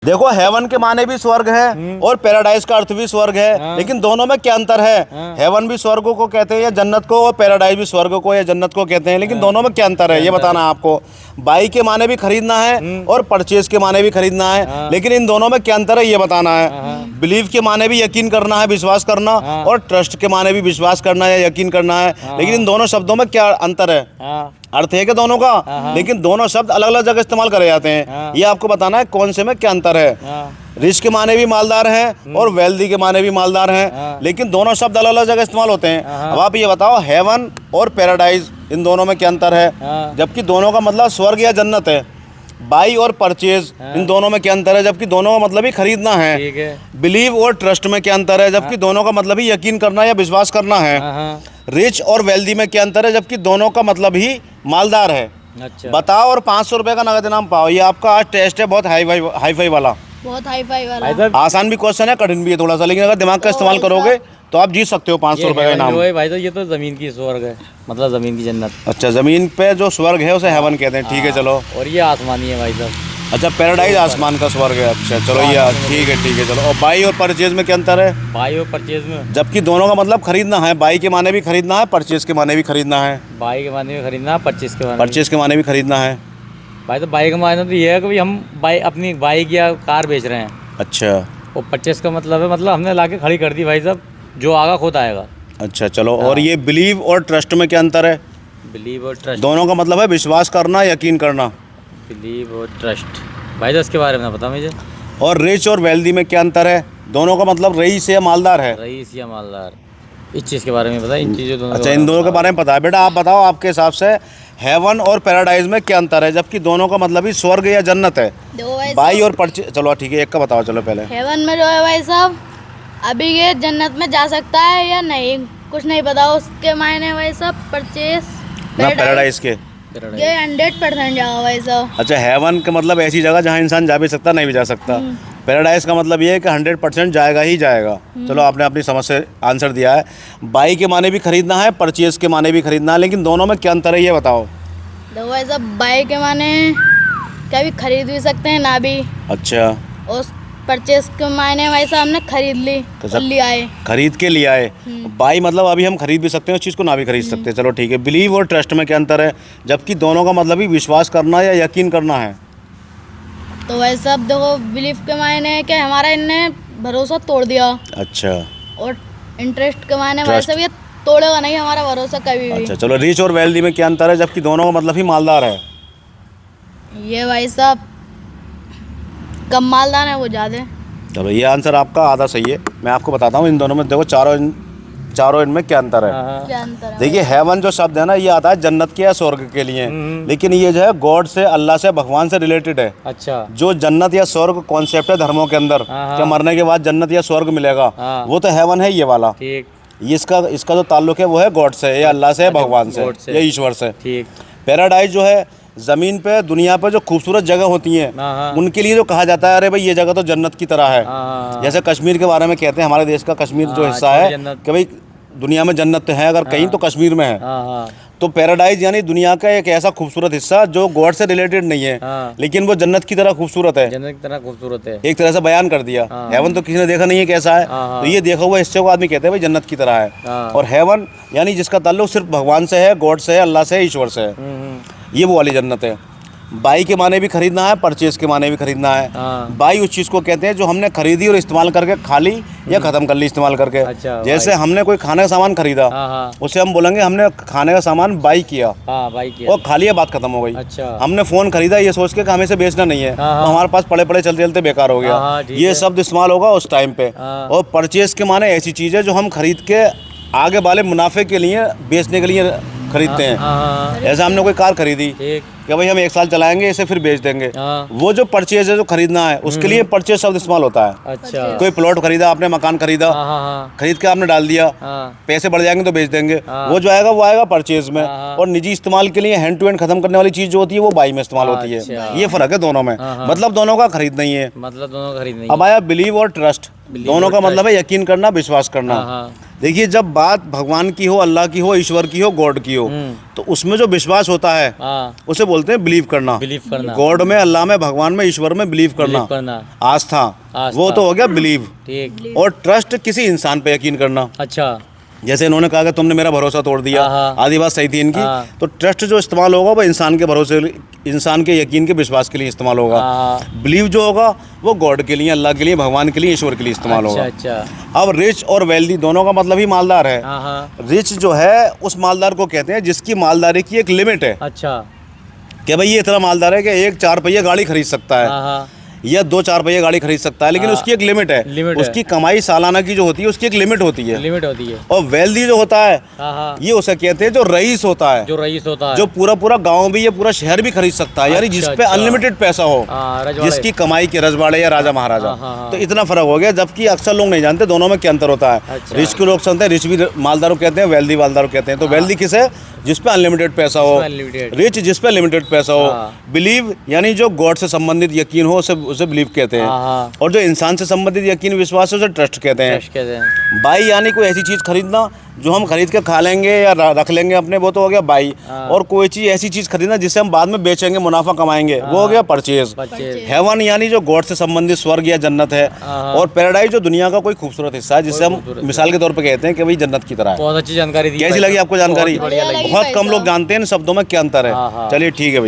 देखो हेवन के माने भी स्वर्ग है और पैराडाइज का अर्थ भी स्वर्ग है, लेकिन दोनों में क्या अंतर है? हेवन भी स्वर्ग को कहते हैं या जन्नत को, और पैराडाइज भी स्वर्ग को या जन्नत को कहते हैं, लेकिन दोनों में क्या अंतर है ये बताना है आपको। बाई के माने भी खरीदना है और परचेज के माने भी खरीदना है, लेकिन इन दोनों में क्या अंतर है ये बताना है। बिलीव के माने भी यकीन करना है, विश्वास करना, और ट्रस्ट के माने भी विश्वास करना या यकीन करना है, लेकिन इन दोनों शब्दों में क्या अंतर है? अर्थ है कि दोनों का, लेकिन दोनों शब्द अलग अलग जगह इस्तेमाल करे जाते हैं। ये आपको बताना है कौन से में क्या अंतर है। रिच के माने भी मालदार हैं और वेल्दी के माने भी मालदार हैं, लेकिन दोनों शब्द अलग अलग जगह इस्तेमाल होते हैं। अब आप ये बताओ हेवन और पैराडाइज इन दोनों में क्या अंतर है? जबकि दोनों का मतलब स्वर्ग या जन्नत है। बाई और परचेज इन दोनों में क्या अंतर है? जबकि दोनों का मतलब ही खरीदना है। बिलीव और ट्रस्ट में क्या अंतर है? जबकि दोनों का मतलब ही यकीन करना या विश्वास करना है। रिच और वेल्दी में क्या अंतर है? जबकि दोनों का मतलब ही मालदार है। अच्छा। बताओ और 500 रुपए का नगद इनाम पाओ। ये आपका आज टेस्ट है, बहुत हाई फाई वाला, बहुत हाई फाई वाला। आसान भी क्वेश्चन है, कठिन भी है थोड़ा सा, लेकिन अगर दिमाग का इस्तेमाल करोगे तो आप जीत सकते हो 500 रुपए का इनाम। भाई साहब ये तो जमीन की स्वर्ग है, मतलब जमीन की जन्नत। अच्छा, जमीन पे जो स्वर्ग है उसे हेवन कहते हैं, ठीक है चलो। और ये आसमानी है भाई साहब। अच्छा, पैराडाइज आसमान का स्वर्ग है। अच्छा चलो ये ठीक है चलो। और बाई और परचेज में क्या अंतर है? बाई और परचेज में, जबकि दोनों का मतलब खरीदना है। बाई के माने भी खरीदना है, परचेज के माने भी खरीदना है। बाई के माने में खरीदना, परचेज के माने, परचेज के माने भी खरीदना है। भाई तो बाई का माने तो ये है कि भाई हम अपनी बाइक या कार बेच रहे हैं। अच्छा। और परचेज का मतलब है, मतलब हमने लाके खड़ी कर दी भाई साहब, जो आगा खुद आएगा। अच्छा चलो। और ये बिलीव और ट्रस्ट में क्या अंतर है? बिलीव और ट्रस्ट, दोनों का मतलब है विश्वास करना, यकीन करना। बिलीव और ट्रस्ट भाई साहब इसके बारे में पता मुझे। और रिच और वेल्दी में क्या अंतर है? दोनों का मतलब रईस या मालदार है। रईस या मालदार, इस चीज़ के बारे में पता, इन चीज़ों दोनों। अच्छा, इन दोनों के बारे में पता है। बेटा आप बताओ आपके हिसाब से हेवन और पैराडाइज में क्या अंतर है? जबकि दोनों का मतलब ही स्वर्ग या जन्नत है। बाई और परचेज, चलो ठीक है, एक का बताओ चलो पहले। हेवन में जो है भाई साहब, अभी ये जन्नत में जा सकता है या नहीं, कुछ नहीं पता उसके मायने भाई साहब। परचेज ना पैराडाइज के ये 100% जाओ भाई साहब। अच्छा, हेवन का मतलब ऐसी जगह जहाँ इंसान जा भी सकता नहीं भी जा सकता। पैराडाइज का मतलब ये है कि 100% जाएगा ही जाएगा। चलो आपने अपनी समझ से आंसर दिया है। बाई के माने भी खरीदना है, परचेज के माने भी खरीदना है, लेकिन दोनों में क्या अंतर है ये बताओ। देखो भाई साहब, बाई के माने कभी खरीद भी सकते हैं ना भी। अच्छा। और परचेज के मायने भाई साहब हमने खरीद ली और ले आए, खरीद के लिए आए। बाई मतलब अभी हम खरीद भी सकते हैं उस चीज़ को, ना भी खरीद सकते हैं। चलो ठीक है। बिलीव और ट्रस्ट में क्या अंतर है? जबकि दोनों का मतलब ही विश्वास करना या यकीन करना है। तो भाई साहब देखो, बिलीव के मायने कि हमारा इनने भरोसा तोड़ दिया। अच्छा। और इंटरेस्ट के मायने भाई साहब ये तोड़ेगा नहीं हमारा भरोसा कभी भी। अच्छा चलो। रिच और वेल्दी में क्या अंतर है? जबकि दोनों का मतलब ही मालदार है। ये भाई साहब कम मालदार है वो ज़्यादा। चलो ये आंसर आपका आधा सही है। मैं आपको बताता हूँ इन दोनों में, देखो चारों इनमें क्या अंतर है। क्या अंतर है? देखिए, हेवन जो शब्द है ना, ये आता है जन्नत के या स्वर्ग के लिए, लेकिन ये जो है गॉड से, अल्लाह से, भगवान से रिलेटेड है। अच्छा। जो जन्नत या स्वर्ग कॉन्सेप्ट है धर्मों के अंदर, क्या मरने के बाद जन्नत या स्वर्ग मिलेगा, वो तो हेवन है ये वाला। ठीक। ये इसका जो ताल्लुक है वो है गॉड से या अल्लाह से, भगवान से या ईश्वर से। ठीक। पैराडाइज जो है जमीन पे, दुनिया पे जो खूबसूरत जगह होती हैं उनके लिए जो कहा जाता है, अरे भाई ये जगह तो जन्नत की तरह है। जैसे कश्मीर के बारे में कहते हैं, हमारे देश का कश्मीर जो हिस्सा है कि भाई दुनिया में जन्नत तो है, अगर कहीं तो कश्मीर में है। तो पैराडाइज यानी दुनिया का एक ऐसा खूबसूरत हिस्सा जो गॉड से रिलेटेड नहीं है, लेकिन वो जन्नत की तरह खूबसूरत है। जन्नत की तरह खूबसूरत है, एक तरह से बयान कर दिया। हेवन तो किसी ने देखा नहीं है कैसा है, तो ये देखा हुआ हिस्से को आदमी कहते हैं भाई जन्नत की तरह है। और हेवन यानी जिसका ताल्लुक सिर्फ भगवान से है, गॉड से है, अल्लाह से है, ईश्वर से है, ये वो वाली जन्नत है। बाई के माने भी खरीदना है, परचेज के माने भी खरीदना है। बाई उस चीज़ को कहते हैं जो हमने खरीदी और इस्तेमाल करके खा ली या ख़त्म कर ली इस्तेमाल करके। अच्छा, जैसे हमने कोई खाने का सामान खरीदा, उसे हम बोलेंगे हमने खाने का सामान बाई किया, बाई किया और खा लिया, बात खत्म हो गई। अच्छा। हमने फ़ोन खरीदा ये सोच के कि हमें इसे बेचना नहीं है, तो हमारे पास पड़े पड़े चलते चलते बेकार हो गया, ये शब्द इस्तेमाल होगा उस टाइम पे। और परचेज के माने ऐसी चीज़ है जो हम खरीद के आगे वाले मुनाफे के लिए, बेचने के लिए खरीदते हैं। जैसे हमने कोई कार खरीदी कि भाई हम 1 साल चलाएंगे, इसे फिर बेच देंगे, वो जो परचेज है जो खरीदना है उसके लिए परचेज शब्द इस्तेमाल होता है। अच्छा। कोई प्लॉट खरीदा आपने, मकान खरीदा, खरीद के आपने डाल दिया, पैसे बढ़ जाएंगे तो बेच देंगे, वो जो आएगा वो आएगा परचेज में। और निजी इस्तेमाल के लिए हैंड टू हैंड खत्म करने वाली चीज जो होती है वो बाई में इस्तेमाल होती है। ये फर्क है दोनों में, मतलब दोनों का खरीदना ही है। मतलब दोनों का खरीदना। अब आया बिलीव और ट्रस्ट, दोनों का मतलब है यकीन करना, विश्वास करना। देखिए, जब बात भगवान की हो, अल्लाह की हो, ईश्वर की हो, गॉड की हो, तो उसमें जो विश्वास होता है उसे बोलते बोलते हैं बिलीव करना, बिलीव करना, गॉड में, अल्लाह में, भगवान में, ईश्वर में बिलीव करना, करना, आस्था, आस्था। वो तो हो गया बिलीव। ठीक। और ट्रस्ट किसी इंसान पे यकीन करना। अच्छा। जैसे इन्होंने कहा कि तुमने मेरा भरोसा तोड़ दिया, हाँ। आधी बात सही थी इनकी। हाँ। तो ट्रस्ट जो इस्तेमाल होगा वो इंसान के भरोसे, इंसान के यकीन के विश्वास के लिए इस्तेमाल होगा। हाँ। बिलीव जो होगा वो गॉड के लिए, अल्लाह के लिए, भगवान के लिए, ईश्वर के लिए इस्तेमाल अच्छा, होगा। अच्छा। अब रिच और वेल्दी दोनों का मतलब ही मालदार है। हाँ, हाँ। रिच जो है उस मालदार को कहते हैं जिसकी मालदारी की एक लिमिट है, अच्छा। कि भाई ये इतना मालदार है कि एक 4 पहिया गाड़ी खरीद सकता है हाँ, हाँ। या 2 4 पहिया गाड़ी खरीद सकता है, लेकिन हाँ। उसकी एक लिमिट है। लिमिट है। उसकी कमाई सालाना की जो होती है उसकी एक लिमिट होती है। लिमिट होती है। और वेल्दी जो होता है हाँ, हाँ। ये उसे कहते हैं जो रईस होता है, जो रईस होता है, जो पूरा पूरा गांव भी या पूरा शहर भी खरीद सकता है, यानी अच्छा, जिसपे अच्छा। अनलिमिटेड पैसा हो, हाँ, रजवाड़े। जिसकी कमाई के रजवाड़े या राजा महाराजा। हाँ, हाँ, हाँ। तो इतना फर्क हो गया, जबकि अक्सर लोग नहीं जानते दोनों में क्या अंतर होता है। अच्छा। रिच के लोग समझते हैं, रिच भी मालदारों कहते हैं, वेल्दी मालदारों कहते हैं। तो वेल्दी किस है? जिसपे अनलिमिटेड पैसा हो। अनलिमिटेड। रिच जिसपे लिमिटेड पैसा हो। हाँ। बिलीव यानी जो गॉड से संबंधित यकीन हो उसे बिलीव कहते हैं। हाँ, हाँ। और जो इंसान से संबंधित यकीन विश्वास है उसे ट्रस्ट कहते हैं। ट्रस्ट कहते हैं। बाई यानी कोई ऐसी चीज़ खरीदना जो हम खरीद के खा लेंगे या रख लेंगे अपने, वो तो हो गया बाई। हाँ। और कोई चीज़ ऐसी चीज़ खरीदना जिससे हम बाद में बेचेंगे, मुनाफा कमाएंगे, वो हो गया परचेज। परचेज। हेवन यानी जो गॉड से संबंधित स्वर्ग या जन्नत है। हाँ। और पैराडाइज जो दुनिया का कोई खूबसूरत हिस्सा है, जिसे हम मिसाल के तौर पे कहते हैं कि भाई जन्नत की तरह है। बहुत अच्छी जानकारी दी कैसी भाई लगी साहब। आपको जानकारी? बढ़िया लगी बहुत भाई कम लोग साहब। जानते हैं इन शब्दों में क्या अंतर हाँ, है। हाँ। चलिए ठीक है भाई।